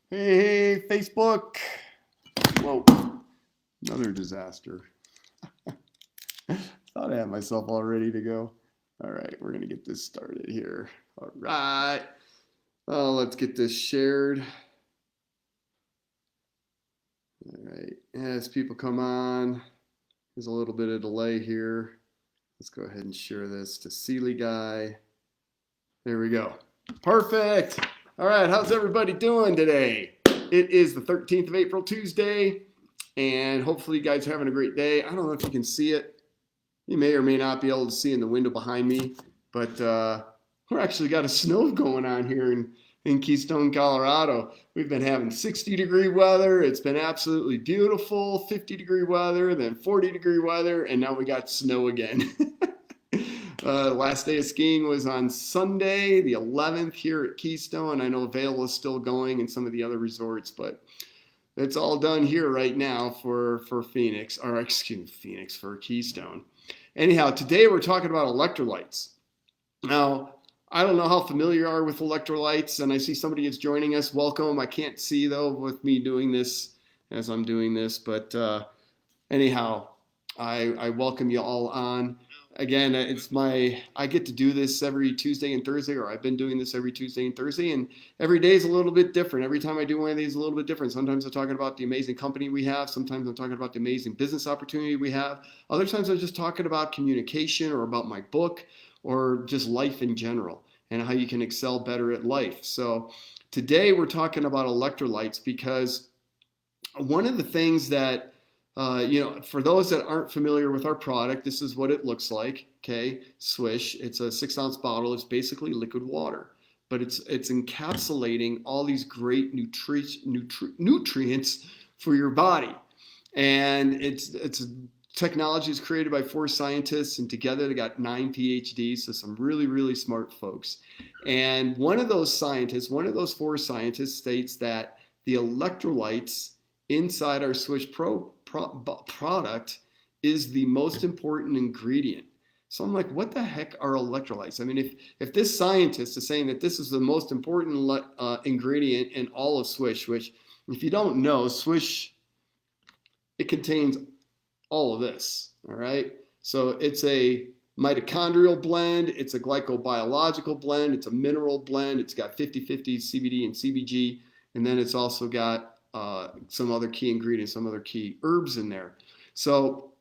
Hey, Facebook. Whoa, another disaster. Thought I had myself all ready to go. All right, we're going to get this started here. All right. Let's get this shared. All right. As people come on, there's a little bit of delay here. Let's go ahead and share this to Sealy Guy. There we go. Perfect. All right, how's everybody doing today? It is the 13th of April, Tuesday, and hopefully you guys are having a great day. I don't know if you can see it. You may or may not be able to see in the window behind me, but we're actually got a snow going on here in Keystone, Colorado. We've been having 60-degree weather. It's been absolutely beautiful, 50-degree weather, then 40-degree weather, and now we got snow again. Last day of skiing was on Sunday, the 11th here at Keystone. I know Vail is still going and some of the other resorts, but it's all done here right now for Phoenix, or excuse me, Phoenix, for Keystone. Anyhow, today we're talking about electrolytes. Now, I don't know how familiar you are with electrolytes, and I see somebody is joining us. Welcome. I can't see, though, with me doing this as I'm doing this, but anyhow, I welcome you all on. Again, I get to do this every Tuesday and Thursday, or I've been doing this every Tuesday and Thursday, and every day is a little bit different. Every time I do one of these, a little bit different. Sometimes I'm talking about the amazing company we have. Sometimes I'm talking about the amazing business opportunity we have. Other times I'm just talking about communication or about my book or just life in general and how you can excel better at life. So today we're talking about electrolytes because one of the things that for those that aren't familiar with our product, this is what it looks like. Okay, Swish. It's a 6-ounce bottle. It's basically liquid water, but it's encapsulating all these great nutrients for your body, and it's technology is created by 4 scientists, and together they got 9 PhDs, so some really smart folks. And one of those 4 scientists, states that the electrolytes inside our Swish product is the most important ingredient. So I'm like, what the heck are electrolytes? I mean, if this scientist is saying that this is the most important ingredient in all of Swish, which if you don't know, Swish, it contains all of this, all right? So it's a mitochondrial blend, it's a glycobiological blend, it's a mineral blend, it's got 50-50 CBD and CBG, and then it's also got some other key ingredients, some other key herbs in there. So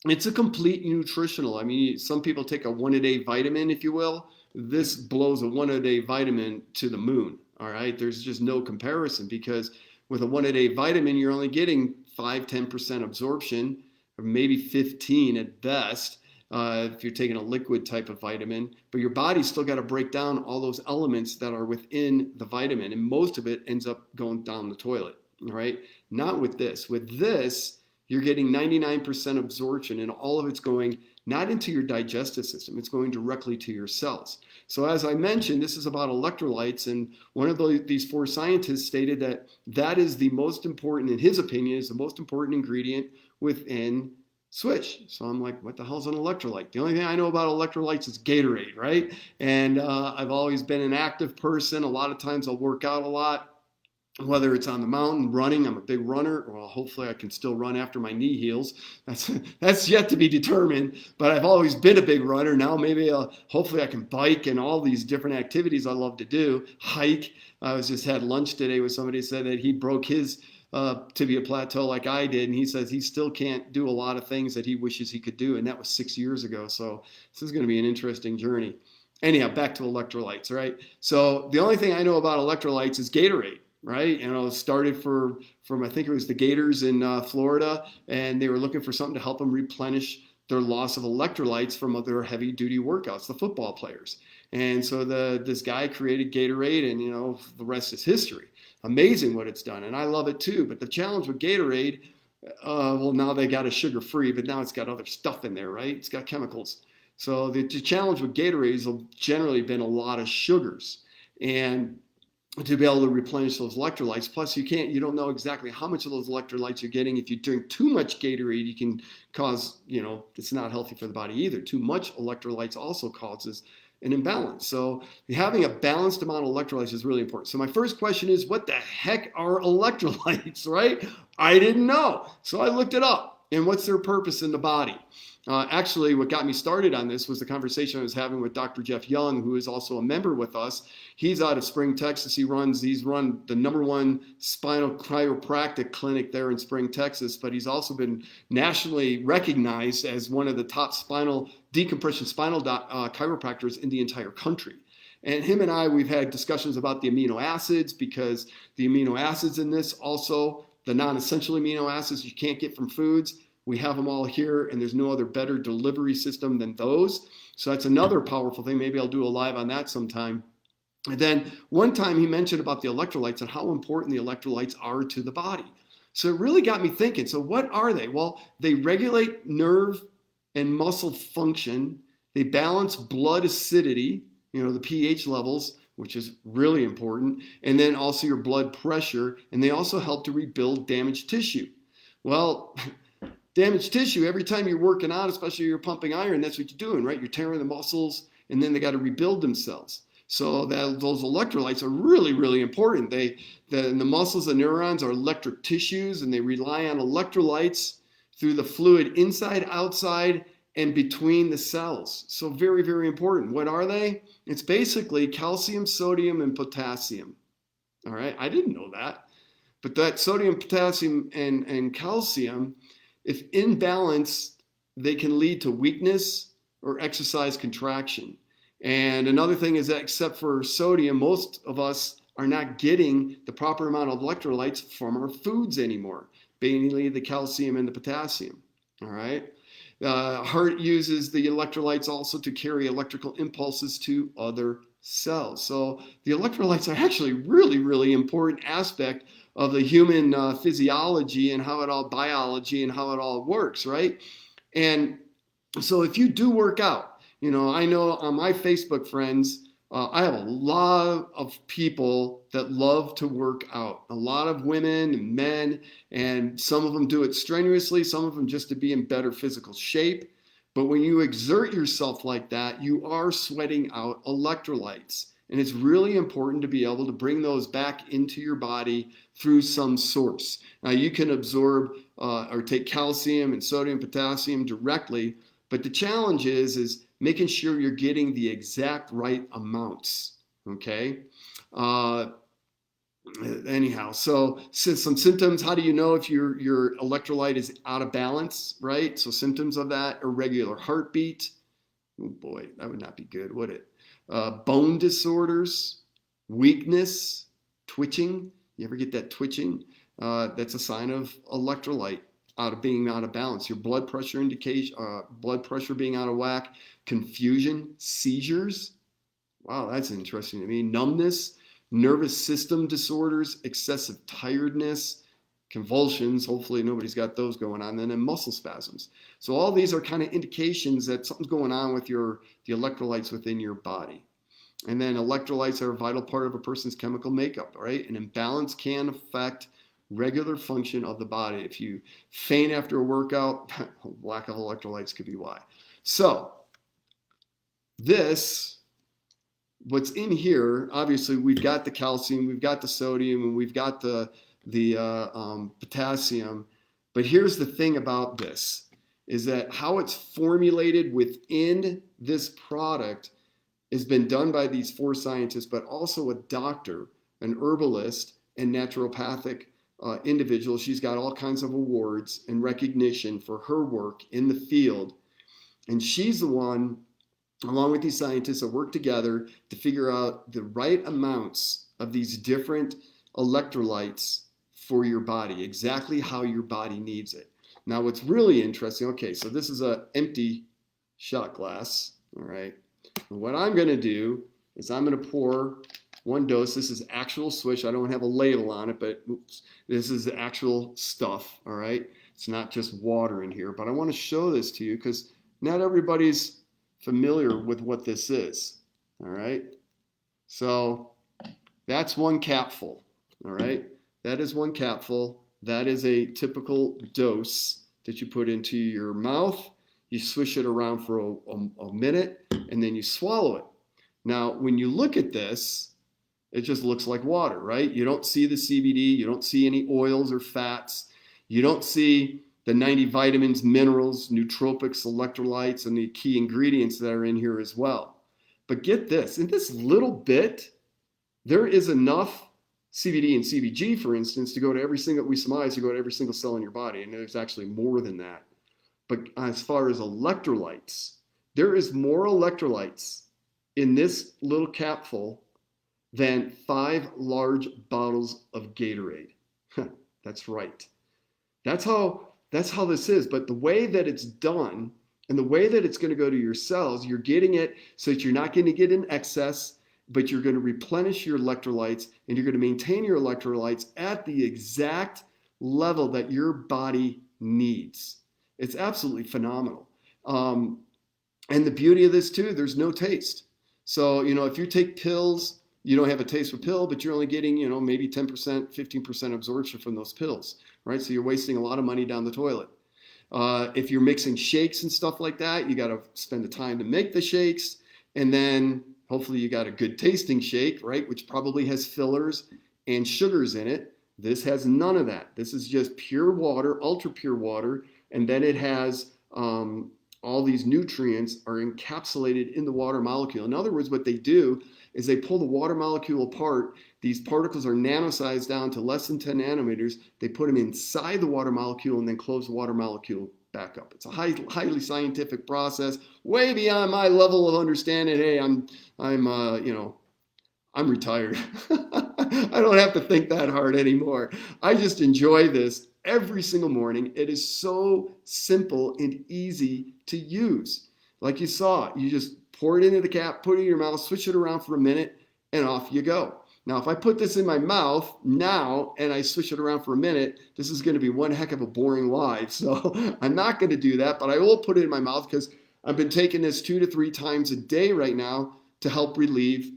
it's a complete nutritional. I mean, some people take a 1-a-day vitamin, if you will. This blows a 1-a-day vitamin to the moon. All right. There's just no comparison because with a 1-a-day vitamin, you're only getting 5-10% absorption, or maybe 15 at best. If you're taking a liquid type of vitamin, but your body's still got to break down all those elements that are within the vitamin, and most of it ends up going down the toilet. All right, not with this. With this, you're getting 99% absorption, and all of it's going not into your digestive system, it's going directly to your cells. So as I mentioned, this is about electrolytes, and one of these 4 scientists stated that that is the most important, in his opinion, is the most important ingredient within Swish. So I'm like, what the hell's an electrolyte? The only thing I know about electrolytes is Gatorade, right? And I've always been an active person. A lot of times I'll work out a lot, whether it's on the mountain running. I'm a big runner. Well, hopefully I can still run after my knee heals. That's yet to be determined, but I've always been a big runner. Now maybe hopefully I can bike and all these different activities I love to do. Hike. I was just had lunch today with somebody who said that he broke his tibia plateau like I did, and he says he still can't do a lot of things that he wishes he could do, and that was 6 years ago. So this is going to be an interesting journey. Anyhow, back to electrolytes, right? So the only thing I know about electrolytes is Gatorade. Right, started from I think it was the Gators in Florida, and they were looking for something to help them replenish their loss of electrolytes from other heavy-duty workouts, the football players. And so this guy created Gatorade, and the rest is history. Amazing what it's done, and I love it too. But the challenge with Gatorade, well, now they got a sugar-free, but now it's got other stuff in there, right? It's got chemicals. So the challenge with Gatorade has generally been a lot of sugars, and to be able to replenish those electrolytes. Plus, you don't know exactly how much of those electrolytes you're getting. If you drink too much Gatorade, you can cause, it's not healthy for the body either. Too much electrolytes also causes an imbalance. So having a balanced amount of electrolytes is really important. So my first question is, what the heck are electrolytes, right? I didn't know. So I looked it up. And what's their purpose in the body? Actually, what got me started on this was the conversation I was having with Dr. Jeff Young, who is also a member with us. He's out of Spring, Texas. He's run the #1 spinal chiropractic clinic there in Spring, Texas, but he's also been nationally recognized as one of the top decompression spinal chiropractors in the entire country. And him and I, we've had discussions about the amino acids, because the amino acids in this, also the non-essential amino acids you can't get from foods, we have them all here, and there's no other better delivery system than those. So that's another powerful thing. Maybe I'll do a live on that sometime. And then one time he mentioned about the electrolytes and how important the electrolytes are to the body. So it really got me thinking, so what are they? Well, they regulate nerve and muscle function. They balance blood acidity, the pH levels, which is really important, and then also your blood pressure, and they also help to rebuild damaged tissue. Well, damaged tissue, every time you're working out, especially you're pumping iron, that's what you're doing, right? You're tearing the muscles, and then they got to rebuild themselves. So those electrolytes are really, really important. The muscles and neurons are electric tissues, and they rely on electrolytes through the fluid inside, outside, and between the cells. So very, very important. What are they? It's basically calcium, sodium, and potassium. All right, I didn't know that. But that sodium, potassium, and calcium, if imbalanced, they can lead to weakness or exercise contraction. And another thing is that except for sodium, most of us are not getting the proper amount of electrolytes from our foods anymore, mainly the calcium and the potassium. All right. Heart uses the electrolytes also to carry electrical impulses to other cells. So the electrolytes are actually really, really important aspect of the human physiology and biology and how it all works, right? And so if you do work out, I know on my Facebook friends, I have a lot of people that love to work out. A lot of women and men, and some of them do it strenuously, some of them just to be in better physical shape. But when you exert yourself like that, you are sweating out electrolytes. And it's really important to be able to bring those back into your body through some source. Now, you can absorb or take calcium and sodium, potassium directly, but the challenge is making sure you're getting the exact right amounts, okay? Anyhow, so some symptoms, how do you know if your electrolyte is out of balance, right? So symptoms of that: irregular heartbeat. Oh boy, that would not be good, would it? Bone disorders, weakness, twitching. You ever get that twitching? That's a sign of electrolyte being out of balance. Your blood pressure blood pressure being out of whack. Confusion, seizures. Wow, that's interesting to me. Numbness, nervous system disorders, excessive tiredness, convulsions. Hopefully nobody's got those going on. And then muscle spasms. So all these are kind of indications that something's going on with the electrolytes within your body. And then electrolytes are a vital part of a person's chemical makeup, right? An imbalance can affect regular function of the body. If you faint after a workout, lack of electrolytes could be why. So what's in here, obviously we've got the calcium, we've got the sodium, and we've got the potassium. But here's the thing about this, is that how it's formulated within this product has been done by these 4 scientists, but also a doctor, an herbalist, and naturopathic individual. She's got all kinds of awards and recognition for her work in the field. And she's the one, along with these scientists, that work together to figure out the right amounts of these different electrolytes for your body, exactly how your body needs it. Now, what's really interesting, okay, so this is an empty shot glass, all right? And what I'm going to do is I'm going to pour 1 dose. This is actual swish. I don't have a label on it, but oops, this is the actual stuff, all right? It's not just water in here, but I want to show this to you because not everybody's familiar with what this is, all right? So that's 1 capful, all right? That is 1 capful. That is a typical dose that you put into your mouth. You swish it around for a minute, and then you swallow it. Now, when you look at this, it just looks like water, right? You don't see the CBD, you don't see any oils or fats, you don't see the 90 vitamins, minerals, nootropics, electrolytes, and the key ingredients that are in here as well. But get this, in this little bit, there is enough CBD and CBG, for instance, to go to every single, we surmise, you go to every single cell in your body, and there's actually more than that. But as far as electrolytes, there is more electrolytes in this little capful than 5 large bottles of Gatorade. That's right. That's how this is. But the way that it's done and the way that it's going to go to your cells, you're getting it so that you're not going to get in excess, but you're going to replenish your electrolytes and you're going to maintain your electrolytes at the exact level that your body needs. It's absolutely phenomenal. And the beauty of this too, there's no taste. So, if you take pills, you don't have a taste for pill, but you're only getting, maybe 10%, 15% absorption from those pills, right? So you're wasting a lot of money down the toilet. If you're mixing shakes and stuff like that, you got to spend the time to make the shakes. And then hopefully you got a good tasting shake, right? Which probably has fillers and sugars in it. This has none of that. This is just pure water, ultra pure water. And then it has all these nutrients are encapsulated in the water molecule. In other words, what they do is they pull the water molecule apart. These particles are nanosized down to less than 10 nanometers. They put them inside the water molecule and then close the water molecule back up. It's a highly scientific process, way beyond my level of understanding. Hey, I'm retired. I don't have to think that hard anymore. I just enjoy this every single morning. It is so simple and easy to use. Like you saw, you just pour it into the cap, put it in your mouth, switch it around for a minute, and off you go. Now, if I put this in my mouth now and I switch it around for a minute, this is going to be one heck of a boring life. So I'm not going to do that, but I will put it in my mouth because I've been taking this 2 to 3 times a day right now to help relieve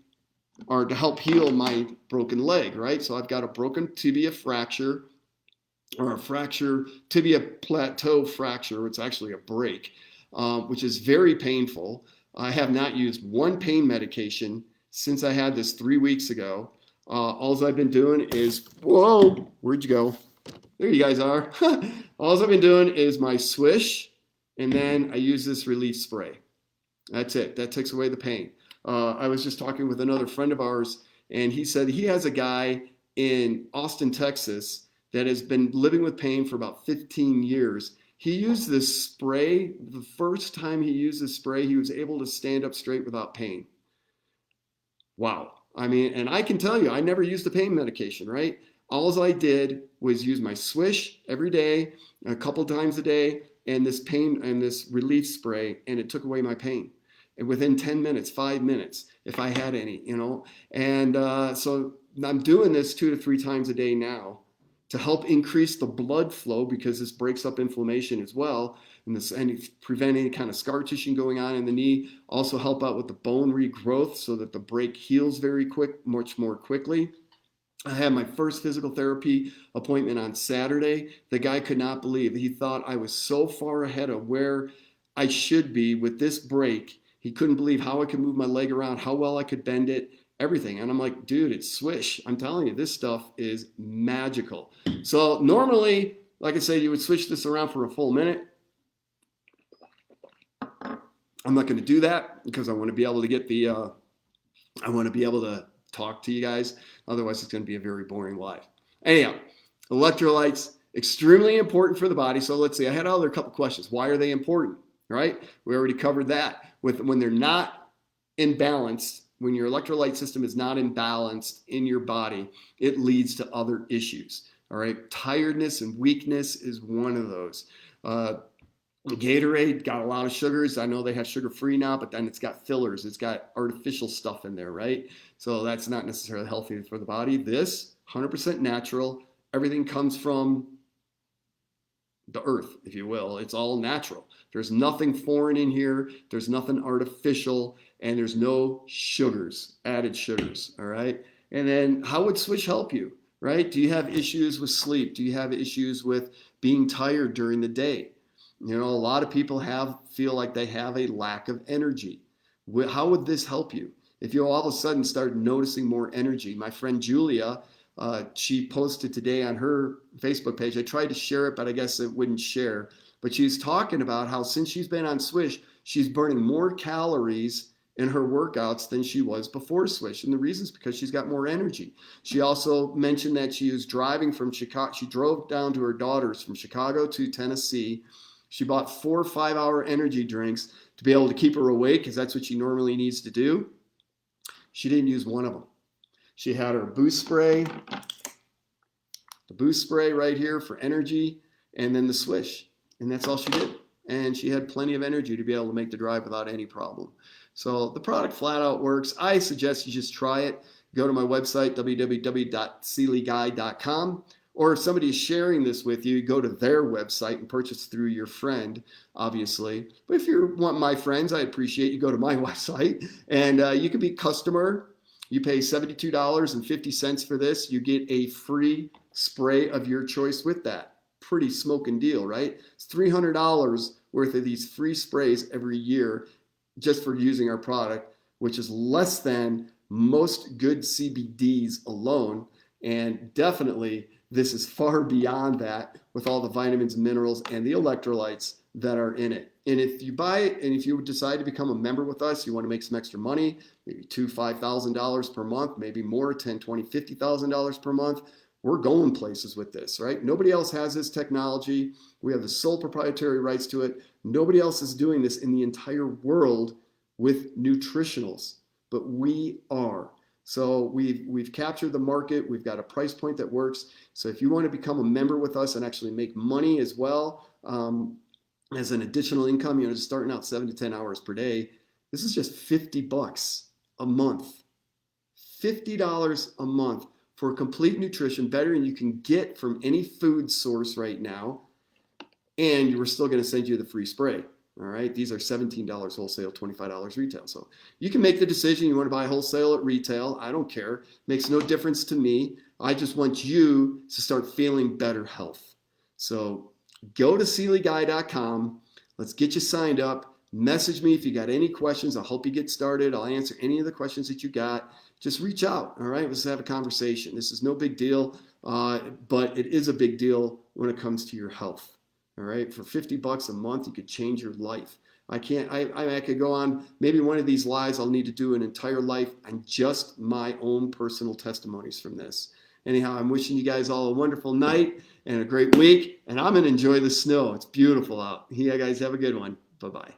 or to help heal my broken leg, right? So I've got a broken tibia fracture or a fracture, tibia plateau fracture. It's actually a break, which is very painful. I have not used one pain medication since I had this 3 weeks ago. All I've been doing is, whoa, where'd you go? There you guys are. All I've been doing is my swish, and then I use this relief spray. That's it. That takes away the pain. I was just talking with another friend of ours, and he said he has a guy in Austin, Texas, that has been living with pain for about 15 years. He used this spray. The first time he used this spray, he was able to stand up straight without pain. Wow. I mean, and I can tell you, I never used a pain medication, right? All I did was use my swish every day, a couple times a day, and this pain and this relief spray, and it took away my pain. And within 10 minutes, 5 minutes, if I had any, And so I'm doing this 2 to 3 times a day now to help increase the blood flow because this breaks up inflammation as well and prevent any kind of scar tissue going on in the knee. Also help out with the bone regrowth so that the break heals very quick, much more quickly. I had my first physical therapy appointment on Saturday. The guy could not believe it. He thought I was so far ahead of where I should be with this break. He couldn't believe how I could move my leg around, how well I could bend it, everything. And I'm like, dude, it's swish. I'm telling you, this stuff is magical. So normally, like I said, you would switch this around for a full minute. I'm not going to do that because I want to be able to get I want to be able to talk to you guys. Otherwise, it's going to be a very boring life. Anyhow, electrolytes, extremely important for the body. So let's see, I had a couple questions. Why are they important? Right? We already covered that. When they're not imbalanced, when your electrolyte system is not imbalanced in your body, it leads to other issues. All right. Tiredness and weakness is one of those. Gatorade got a lot of sugars. I know they have sugar-free now, but then it's got fillers. It's got artificial stuff in there, right? So that's not necessarily healthy for the body. This, 100% natural. Everything comes from the earth, if you will. It's all natural. There's nothing foreign in here. There's nothing artificial, and there's no sugars, added sugars, all right? And then how would Swish help you, right? Do you have issues with sleep? Do you have issues with being tired during the day? A lot of people feel like they have a lack of energy. How would this help you? if you all of a sudden start noticing more energy. My friend Julia, she posted today on her Facebook page. I tried to share it, but I guess it wouldn't share. But she's talking about how since she's been on Swish, she's burning more calories in her workouts than she was before Swish. And the reason is because she's got more energy. She also mentioned that she was driving from Chicago. She drove down to her daughter's from Chicago to Tennessee. She bought 4 5-hour energy drinks to be able to keep her awake, because that's what she normally needs to do. She didn't use one of them. She had her boost spray, the boost spray right here for energy, and then the Swish. And that's all she did. And she had plenty of energy to be able to make the drive without any problem. So the product flat out works. I suggest you just try it. Go to my website, www.seelyguy.com. Or if somebody is sharing this with you, go to their website and purchase through your friend, obviously. But if you want my friends, I appreciate you go to my website. And you can be customer. You pay $72.50 for this. You get a free spray of your choice with that. Pretty smoking deal, right? It's $300 worth of these free sprays every year just for using our product, which is less than most good CBDs alone. And definitely, this is far beyond that with all the vitamins, minerals, and the electrolytes that are in it. And if you buy it, and if you decide to become a member with us, you want to make some extra money, maybe $2,000, $5,000 per month, maybe more, $10,000, $20,000, $50,000 per month, we're going places with this, right? Nobody else has this technology. We have the sole proprietary rights to it. Nobody else is doing this in the entire world with nutritionals, but we are. So we've captured the market. We've got a price point that works. So if you want to become a member with us and actually make money as well, as an additional income, just starting out 7 to 10 hours per day, this is just $50 a month. $50 a month for complete nutrition, better than you can get from any food source right now. And we're still going to send you the free spray. All right. These are $17 wholesale, $25 retail. So you can make the decision. You want to buy wholesale at retail. I don't care. Makes no difference to me. I just want you to start feeling better health. So go to SeelyGuy.com. Let's get you signed up. Message me if you got any questions. I'll help you get started. I'll answer any of the questions that you got. Just reach out. All right. Let's have a conversation. This is no big deal, but it is a big deal when it comes to your health. All right. For $50 a month, you could change your life. I could go on. Maybe one of these lives, I'll need to do an entire life on just my own personal testimonies from this. Anyhow, I'm wishing you guys all a wonderful night and a great week. And I'm going to enjoy the snow. It's beautiful out. Yeah, guys, have a good one. Bye-bye.